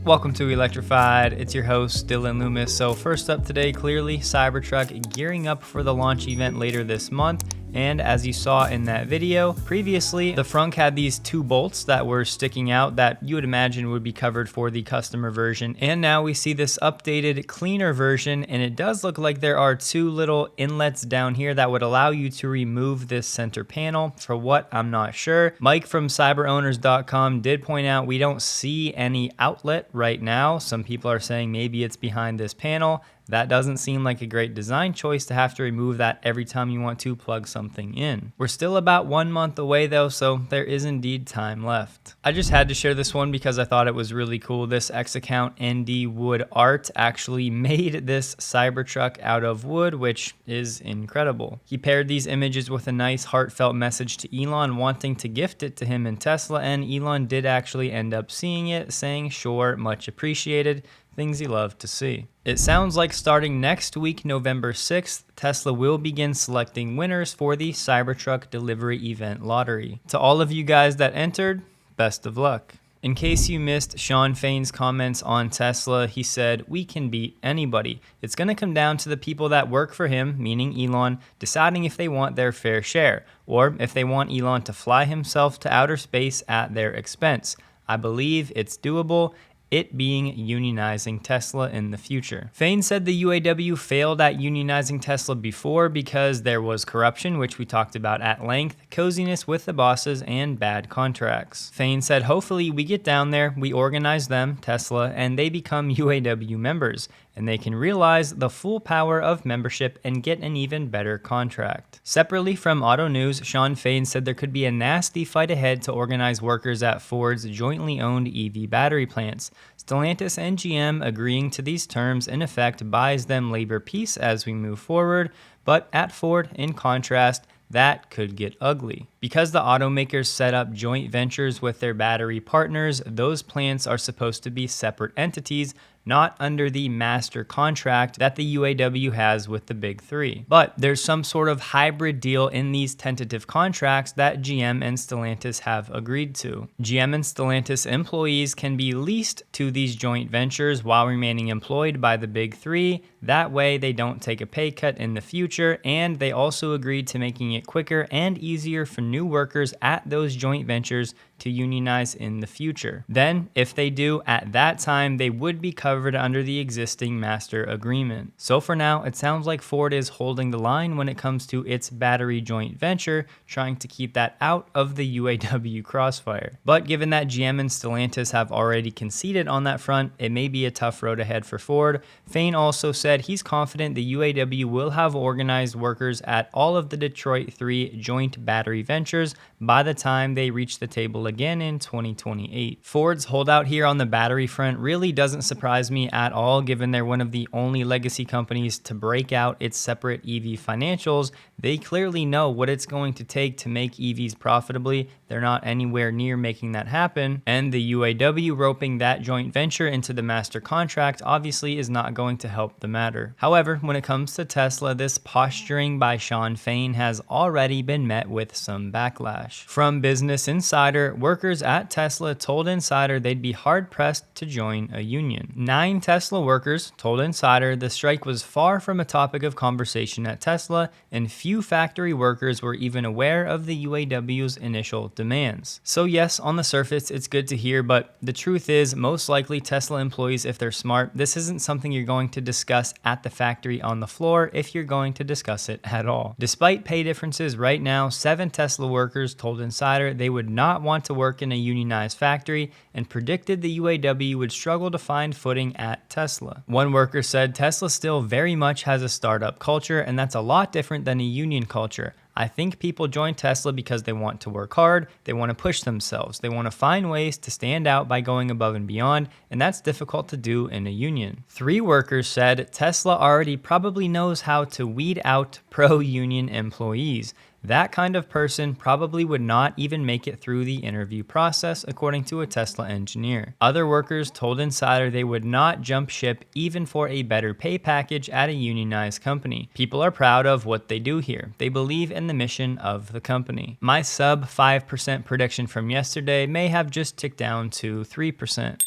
Welcome to Electrified. It's your host, Dylan Loomis. So first up today, clearly Cybertruck gearing up for the launch event later this month. And as you saw in that video, previously the frunk had these two bolts that were sticking out that you would imagine would be covered for the customer version. And now we see this updated, cleaner version, and it does look like there are two little inlets down here that would allow you to remove this center panel. For what, I'm not sure. Mike from cyberowners.com did point out we don't see any outlet right now. Some people are saying maybe it's behind this panel. That doesn't seem like a great design choice to have to remove that every time you want to plug something in. We're still about 1 month away though, so there is indeed time left. I just had to share this one because I thought it was really cool. This X account ND Wood Art actually made this Cybertruck out of wood, which is incredible. He paired these images with a nice heartfelt message to Elon wanting to gift it to him in Tesla, and Elon did actually end up seeing it, saying sure, much appreciated. Things you love to see. It sounds like starting next week, November 6th, Tesla will begin selecting winners for the Cybertruck delivery event lottery. To all of you guys that entered, best of luck. In case you missed Sean Fain's comments on Tesla, he said, "We can beat anybody. It's going to come down to the people that work for him," meaning Elon, deciding if they want their fair share, or if they want Elon to fly himself to outer space at their expense. I believe it's doable, it being unionizing Tesla in the future. Fain said the UAW failed at unionizing Tesla before because there was corruption, which we talked about at length, coziness with the bosses, and bad contracts. Fain said hopefully we get down there, we organize them, Tesla, and they become UAW members, and they can realize the full power of membership and get an even better contract. Separately from Auto News, Sean Fain said there could be a nasty fight ahead to organize workers at Ford's jointly owned EV battery plants. Stellantis and GM agreeing to these terms in effect buys them labor peace as we move forward, but at Ford, in contrast, that could get ugly. Because the automakers set up joint ventures with their battery partners, those plants are supposed to be separate entities, not under the master contract that the UAW has with the big three. But there's some sort of hybrid deal in these tentative contracts that GM and Stellantis have agreed to. GM and Stellantis employees can be leased to these joint ventures while remaining employed by the big three. That way they don't take a pay cut in the future, and they also agreed to making it quicker and easier for new workers at those joint ventures to unionize in the future. Then, if they do, at that time, they would be covered under the existing master agreement. So for now, it sounds like Ford is holding the line when it comes to its battery joint venture, trying to keep that out of the UAW crossfire. But given that GM and Stellantis have already conceded on that front, it may be a tough road ahead for Ford. Fain also said he's confident the UAW will have organized workers at all of the Detroit 3 joint battery ventures by the time they reach the table again in 2028. Ford's holdout here on the battery front really doesn't surprise surprise me at all, given they're one of the only legacy companies to break out its separate EV financials. They clearly know what it's going to take to make EVs profitably. They're not anywhere near making that happen. And the UAW roping that joint venture into the master contract obviously is not going to help the matter. However, when it comes to Tesla, this posturing by Shawn Fain has already been met with some backlash. From Business Insider, workers at Tesla told Insider they'd be hard-pressed to join a union. 9 Tesla workers told Insider the strike was far from a topic of conversation at Tesla, and few factory workers were even aware of the UAW's initial demands. So yes, on the surface, it's good to hear, but the truth is, most likely Tesla employees, if they're smart, this isn't something you're going to discuss at the factory on the floor if you're going to discuss it at all. Despite pay differences right now, 7 Tesla workers told Insider they would not want to work in a unionized factory and predicted the UAW would struggle to find footing at Tesla. One worker said Tesla still very much has a startup culture, and that's a lot different than a union culture. I think people join Tesla because they want to work hard, they want to push themselves, they want to find ways to stand out by going above and beyond, and that's difficult to do in a union. 3 workers said Tesla already probably knows how to weed out pro-union employees. That kind of person probably would not even make it through the interview process, according to a Tesla engineer. Other workers told Insider they would not jump ship even for a better pay package at a unionized company. People are proud of what they do here. They believe in the mission of the company. My sub 5% prediction from yesterday may have just ticked down to 3%.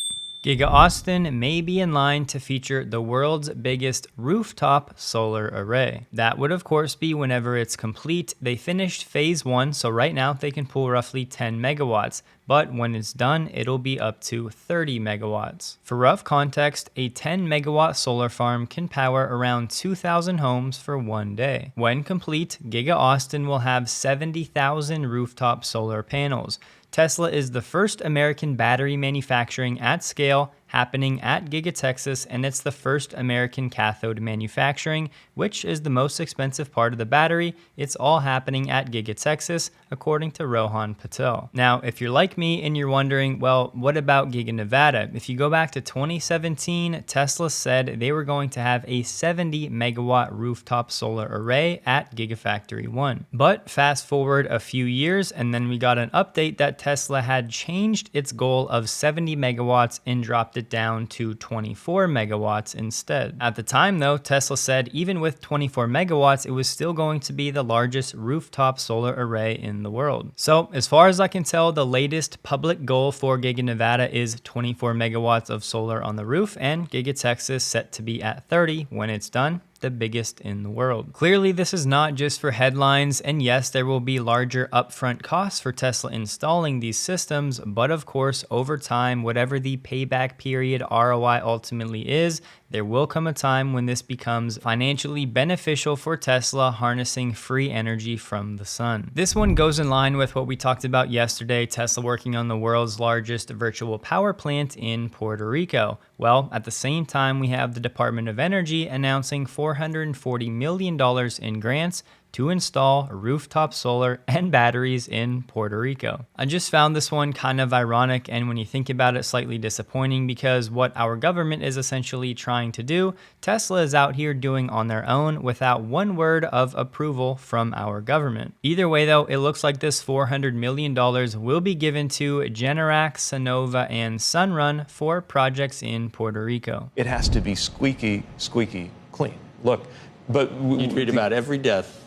Giga Austin may be in line to feature the world's biggest rooftop solar array. That would of course be whenever it's complete. They finished phase 1, so right now they can pull roughly 10 megawatts, but when it's done, it'll be up to 30 megawatts. For rough context, a 10 megawatt solar farm can power around 2,000 homes for one day. When complete, Giga Austin will have 70,000 rooftop solar panels. Tesla is the first American battery manufacturing at scale, happening at Giga Texas, and it's the first American cathode manufacturing, which is the most expensive part of the battery. It's all happening at Giga Texas, according to Rohan Patel. Now, if you're like me and you're wondering, well, what about Giga Nevada? If you go back to 2017, Tesla said they were going to have a 70 megawatt rooftop solar array at Gigafactory 1. But fast forward a few years, and then we got an update that Tesla had changed its goal of 70 megawatts and dropped it down to 24 megawatts instead. At the time though, Tesla said even with 24 megawatts, it was still going to be the largest rooftop solar array in the world. So as far as I can tell, the latest public goal for Giga Nevada is 24 megawatts of solar on the roof, and Giga Texas set to be at 30 when it's done, the biggest in the world. Clearly, this is not just for headlines, and yes, there will be larger upfront costs for Tesla installing these systems, but of course, over time, whatever the payback period ROI ultimately is, there will come a time when this becomes financially beneficial for Tesla, harnessing free energy from the sun. This one goes in line with what we talked about yesterday, Tesla working on the world's largest virtual power plant in Puerto Rico. Well, at the same time, we have the Department of Energy announcing $440 million in grants to install rooftop solar and batteries in Puerto Rico. I just found this one kind of ironic, and when you think about it, slightly disappointing, because what our government is essentially trying to do, Tesla is out here doing on their own without one word of approval from our government. Either way though, it looks like this $400 million will be given to Generac, Sonova, and Sunrun for projects in Puerto Rico. It has to be squeaky, squeaky clean. Look, but you'd read about every death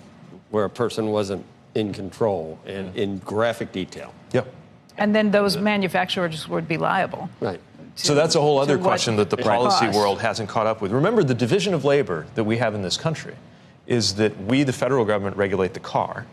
where a person wasn't in control and in graphic detail. Yep. And then those manufacturers would be liable. Right. So that's a whole other what question that the it policy costs. world hasn't caught up with. Remember, the division of labor that we have in this country is that we, the federal government, regulate the car,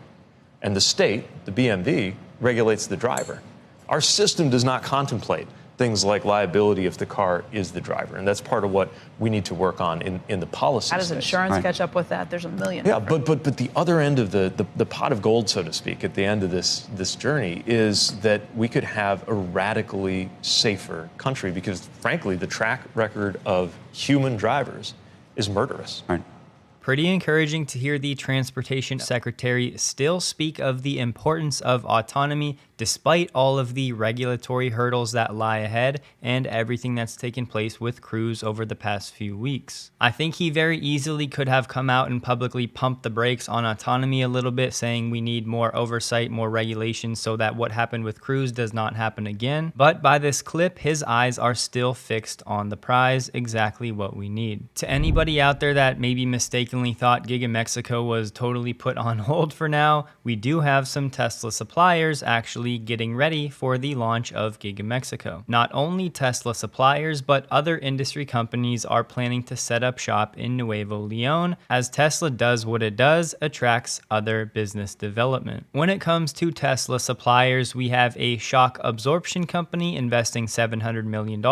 and the state, the BMV, regulates the driver. Our system does not contemplate things like liability if the car is the driver, and that's part of what we need to work on in the policy How does space. insurance catch up with that? There's a million. Yeah, but the other end of the pot of gold, so to speak, at the end of this journey is that we could have a radically safer country, because frankly, the track record of human drivers is murderous. Right. Pretty encouraging to hear the Transportation Secretary still speak of the importance of autonomy despite all of the regulatory hurdles that lie ahead and everything that's taken place with Cruise over the past few weeks. I think he very easily could have come out and publicly pumped the brakes on autonomy a little bit, saying we need more oversight, more regulations so that what happened with Cruise does not happen again. But by this clip, his eyes are still fixed on the prize, exactly what we need. To anybody out there that maybe mistakenly thought Giga Mexico was totally put on hold for now, we do have some Tesla suppliers actually getting ready for the launch of Giga Mexico. Not only Tesla suppliers, but other industry companies are planning to set up shop in Nuevo Leon, as Tesla does what it does, attracts other business development. When it comes to Tesla suppliers, we have a shock absorption company investing $700 million,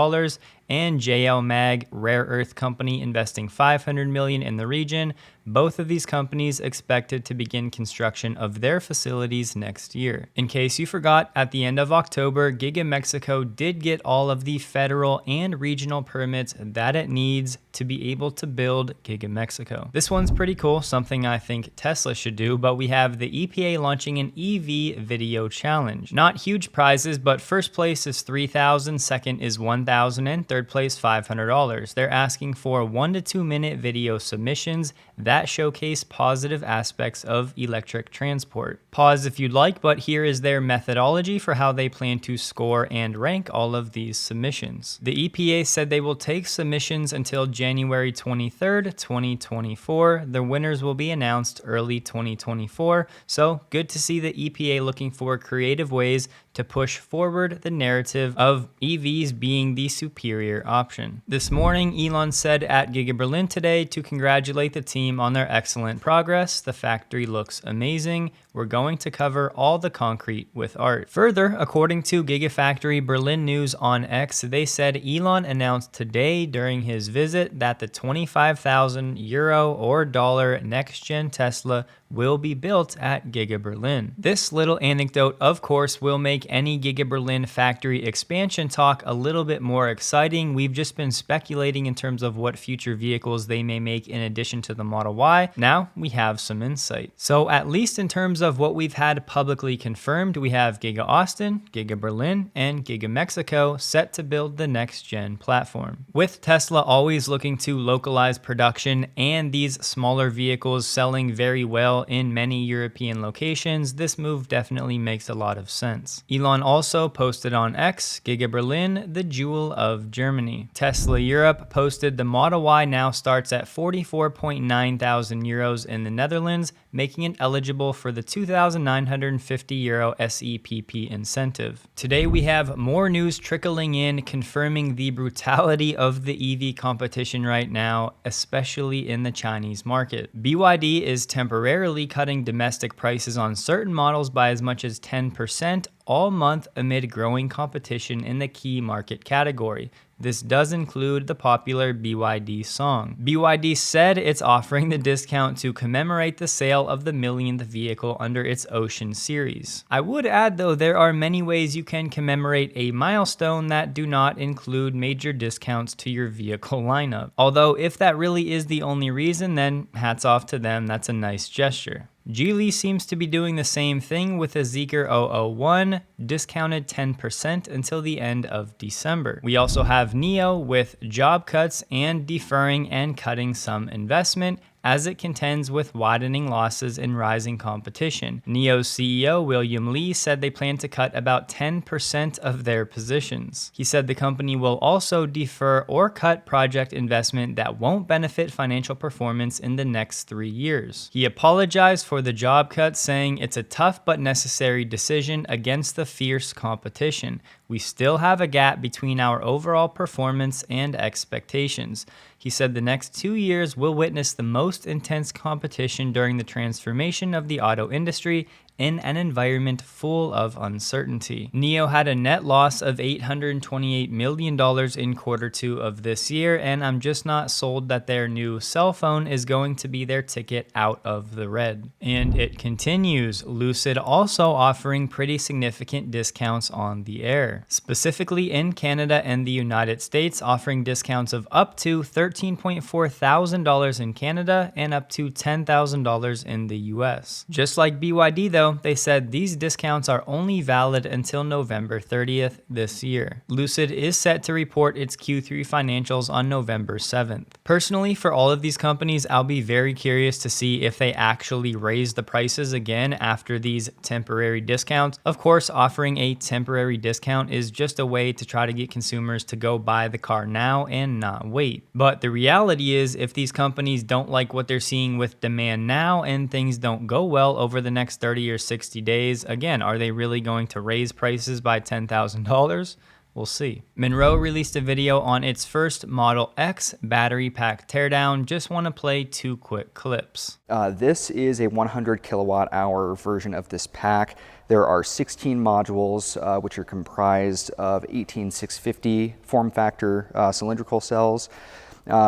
and JL Mag Rare Earth Company investing $500 million in the region. Both of these companies expected to begin construction of their facilities next year. In case you forgot, at the end of October, Giga Mexico did get all of the federal and regional permits that it needs to be able to build Giga Mexico. This one's pretty cool, something I think Tesla should do, but we have the EPA launching an EV Video Challenge. Not huge prizes, but first place is $3,000, second is $1,000, and third place $500. They're asking for 1 to 2 minute video submissions that showcase positive aspects of electric transport. Pause if you'd like, but here is their methodology for how they plan to score and rank all of these submissions. The EPA said they will take submissions until January 23rd, 2024. The winners will be announced early 2024, so good to see the EPA looking for creative ways to push forward the narrative of EVs being the superior option. This morning, Elon said at Giga Berlin today to congratulate the team on their excellent progress. The factory looks amazing. We're going to cover all the concrete with art. Further, according to Gigafactory Berlin News on X, they said Elon announced today during his visit that the 25,000 euro or dollar next-gen Tesla will be built at Giga Berlin. This little anecdote, of course, will make any Giga Berlin factory expansion talk a little bit more exciting. We've just been speculating in terms of what future vehicles they may make in addition to the Model Y. Now we have some insight. So at least in terms of what we've had publicly confirmed, we have Giga Austin, Giga Berlin, and Giga Mexico set to build the next-gen platform. With Tesla always looking to localize production and these smaller vehicles selling very well in many European locations, this move definitely makes a lot of sense. Elon also posted on X, Giga Berlin, the jewel of Germany. Tesla Europe posted the Model Y now starts at 44.9 thousand euros in the Netherlands, making it eligible for the 2,950 euro SEPP incentive. Today we have more news trickling in confirming the brutality of the EV competition right now, especially in the Chinese market. BYD is temporarily cutting domestic prices on certain models by as much as 10% all month amid growing competition in the key market category. This does include the popular BYD song. BYD said it's offering the discount to commemorate the sale of the millionth vehicle under its Ocean series. I would add though, there are many ways you can commemorate a milestone that do not include major discounts to your vehicle lineup. Although if that really is the only reason, then hats off to them, that's a nice gesture. Geely seems to be doing the same thing with the Zeekr 001, discounted 10% until the end of December. We also have NIO with job cuts and deferring and cutting some investment as it contends with widening losses and rising competition. NIO's CEO, William Li, said they plan to cut about 10% of their positions. He said the company will also defer or cut project investment that won't benefit financial performance in the next 3 years. He apologized for the job cuts, saying it's a tough but necessary decision against the fierce competition. We still have a gap between our overall performance and expectations. He said the next 2 years will witness the most intense competition during the transformation of the auto industry in an environment full of uncertainty. NIO had a net loss of $828 million in Q2 of this year, and I'm just not sold that their new cell phone is going to be their ticket out of the red. And it continues, Lucid also offering pretty significant discounts on the Air, specifically in Canada and the United States, offering discounts of up to $13.4 thousand in Canada and up to $10,000 in the US. Just like BYD though, video, they said these discounts are only valid until November 30th this year. Lucid is set to report its Q3 financials on November 7th. Personally, for all of these companies, I'll be very curious to see if they actually raise the prices again after these temporary discounts. Of course, offering a temporary discount is just a way to try to get consumers to go buy the car now and not wait. But the reality is, if these companies don't like what they're seeing with demand now and things don't go well over the next 30 or 60 days, again, are they really going to raise prices by $10,000? We'll see. Munro released a video on its first Model X battery pack teardown. Just want to play 2 quick clips. This is a 100 kilowatt hour version of this pack. There are 16 modules, which are comprised of 18650 form factor cylindrical cells.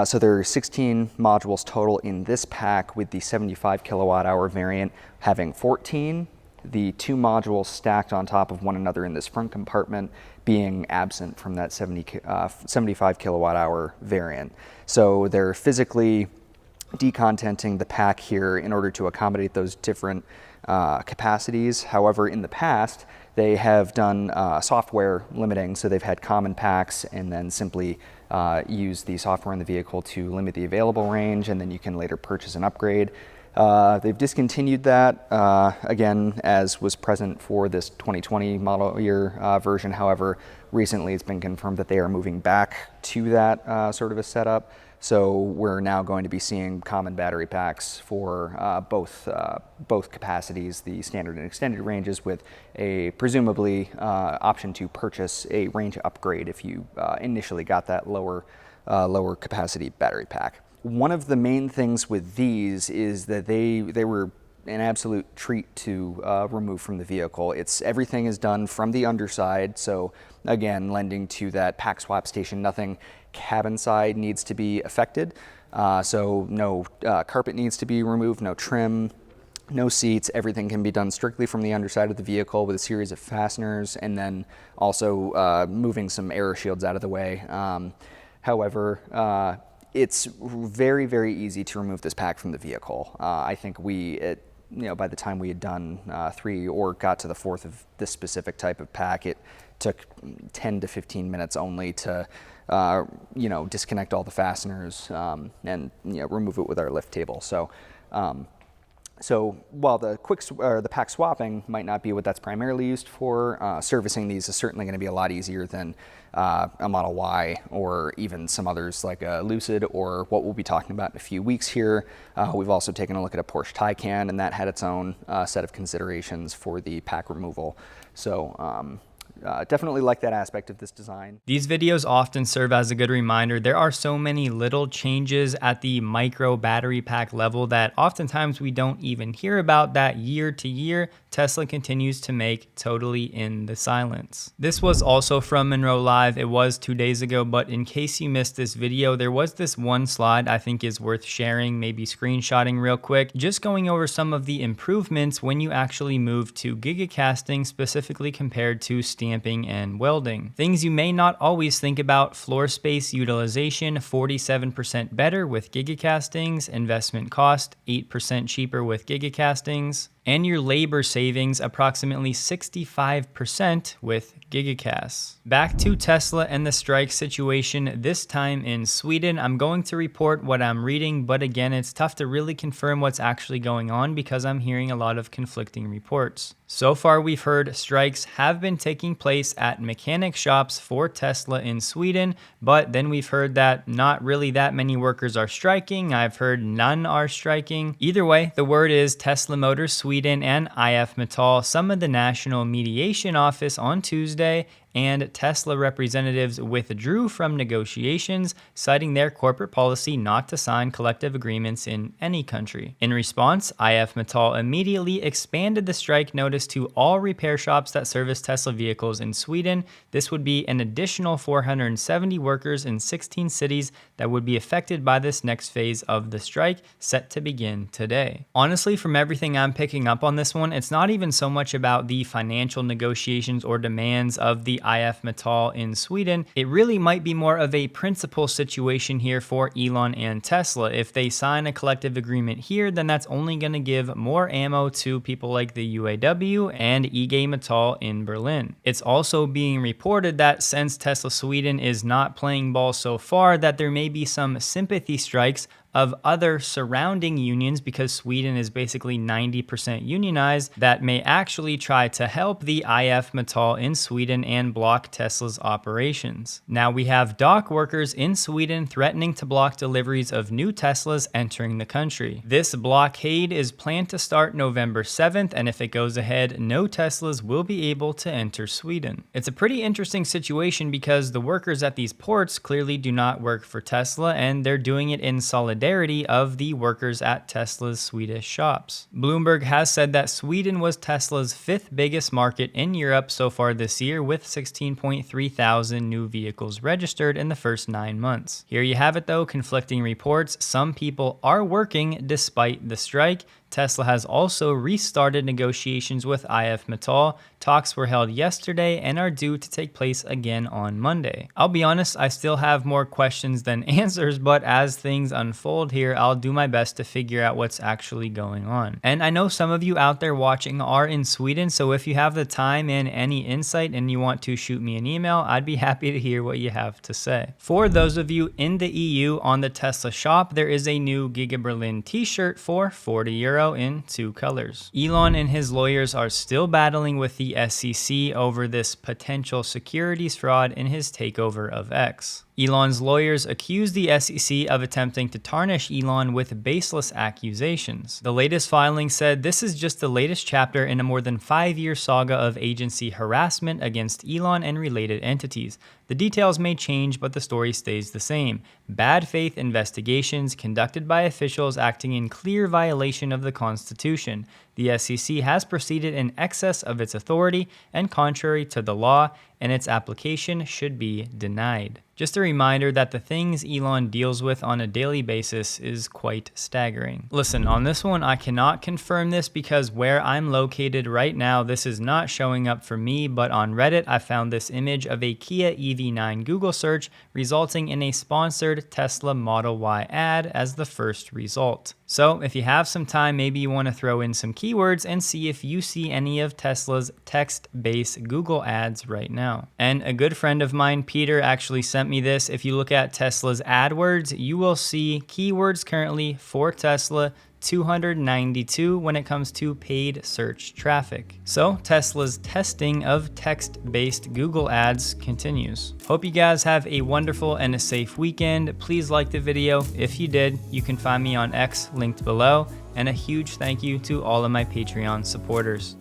So there are 16 modules total in this pack, with the 75 kilowatt hour variant having 14. The 2 modules stacked on top of one another in this front compartment being absent from that 75 kilowatt hour variant. So they're physically decontenting the pack here in order to accommodate those different capacities. However, in the past, they have done software limiting, so they've had common packs and then simply use the software in the vehicle to limit the available range, and then you can later purchase an upgrade. They've discontinued that, again, as was present for this 2020 model year version. However, recently it's been confirmed that they are moving back to that sort of a setup. So we're now going to be seeing common battery packs for both capacities, the standard and extended ranges, with a presumably option to purchase a range upgrade if you initially got that lower capacity battery pack. One of the main things with these is that they were an absolute treat to remove from the vehicle. Everything is done from the underside, so again, lending to that pack swap station. Nothing cabin side needs to be affected, so no carpet needs to be removed, no trim, no seats. Everything can be done strictly from the underside of the vehicle with a series of fasteners, and then also moving some air shields out of the way. However, it's very, very easy to remove this pack from the vehicle. I think by the time we had done 3 or got to the 4th of this specific type of pack, it took 10 to 15 minutes only to, disconnect all the fasteners and remove it with our lift table. So while the pack swapping might not be what that's primarily used for, servicing these is certainly going to be a lot easier than a Model Y or even some others like a Lucid, or what we'll be talking about in a few weeks here. We've also taken a look at a Porsche Taycan, and that had its own set of considerations for the pack removal. So definitely like that aspect of this design. These videos often serve as a good reminder. There are so many little changes at the micro battery pack level that oftentimes we don't even hear about, that year to year Tesla continues to make totally in the silence. This was also from Munro Live. It was 2 days ago, but in case you missed this video, there was this one slide I think is worth sharing, maybe screenshotting real quick, just going over some of the improvements when you actually move to gigacasting, specifically compared to stamping and welding. Things you may not always think about: floor space utilization 47% better with gigacastings, investment cost 8% cheaper with gigacastings, and your labor savings approximately 65% with gigacasts. Back to Tesla and the strike situation, this time in Sweden. I'm going to report what I'm reading, but again, it's tough to really confirm what's actually going on because I'm hearing a lot of conflicting reports. So far, we've heard strikes have been taking place at mechanic shops for Tesla in Sweden, but then we've heard that not really that many workers are striking. I've heard none are striking. Either way, the word is Tesla Motors Sweden and IF Metall summoned the National Mediation Office on Tuesday, and Tesla representatives withdrew from negotiations, citing their corporate policy not to sign collective agreements in any country. In response, IF Metall immediately expanded the strike notice to all repair shops that service Tesla vehicles vehicles in Sweden. This would be an additional 470 workers in 16 cities that would be affected by this next phase of the strike, set to begin today. Honestly, from everything I'm picking up on this one, it's not even so much about the financial negotiations or demands of the IF Metall in Sweden. It really might be more of a principle situation here for Elon and Tesla. If they sign a collective agreement here, then that's only going to give more ammo to people like the UAW and IG Metall in Berlin. It's also being reported that since Tesla Sweden is not playing ball so far, that there may be some sympathy strikes of other surrounding unions, because Sweden is basically 90% unionized, that may actually try to help the IF Metall in Sweden and block Tesla's operations. Now we have dock workers in Sweden threatening to block deliveries of new Teslas entering the country. This blockade is planned to start November 7th, and if it goes ahead, no Teslas will be able to enter Sweden. It's a pretty interesting situation because the workers at these ports clearly do not work for Tesla, and they're doing it in solidarity of the workers at Tesla's Swedish shops. Bloomberg has said that Sweden was Tesla's 5th biggest market in Europe so far this year, with 16.3 thousand new vehicles registered in the first 9 months. Here you have it though, conflicting reports. Some people are working despite the strike. Tesla has also restarted negotiations with IF Metall. Talks were held yesterday and are due to take place again on Monday. I'll be honest, I still have more questions than answers, but as things unfold here, I'll do my best to figure out what's actually going on. And I know some of you out there watching are in Sweden, so if you have the time and any insight and you want to shoot me an email, I'd be happy to hear what you have to say. For those of you in the EU on the Tesla shop, there is a new Giga Berlin t-shirt for €40 in 2 colors. Elon and his lawyers are still battling with the SEC over this potential securities fraud in his takeover of X. Elon's lawyers accuse the SEC of attempting to tarnish Elon with baseless accusations. The latest filing said this is just the latest chapter in a more than 5-year saga of agency harassment against Elon and related entities. The details may change, but the story stays the same. Bad faith investigations conducted by officials acting in clear violation of the Constitution. The SEC has proceeded in excess of its authority and contrary to the law, and its application should be denied. Just a reminder that the things Elon deals with on a daily basis is quite staggering. Listen, on this one, I cannot confirm this because where I'm located right now, this is not showing up for me, but on Reddit, I found this image of a Kia EV9 Google search, resulting in a sponsored Tesla Model Y ad as the first result. So if you have some time, maybe you want to throw in some keywords and see if you see any of Tesla's text-based Google ads right now. And a good friend of mine, Peter, actually sent me this. If you look at Tesla's AdWords, you will see keywords currently for Tesla 292 when it comes to paid search traffic. So Tesla's testing of text-based Google ads continues. Hope you guys have a wonderful and a safe weekend. Please like the video. If you did, you can find me on X linked below. And a huge thank you to all of my Patreon supporters.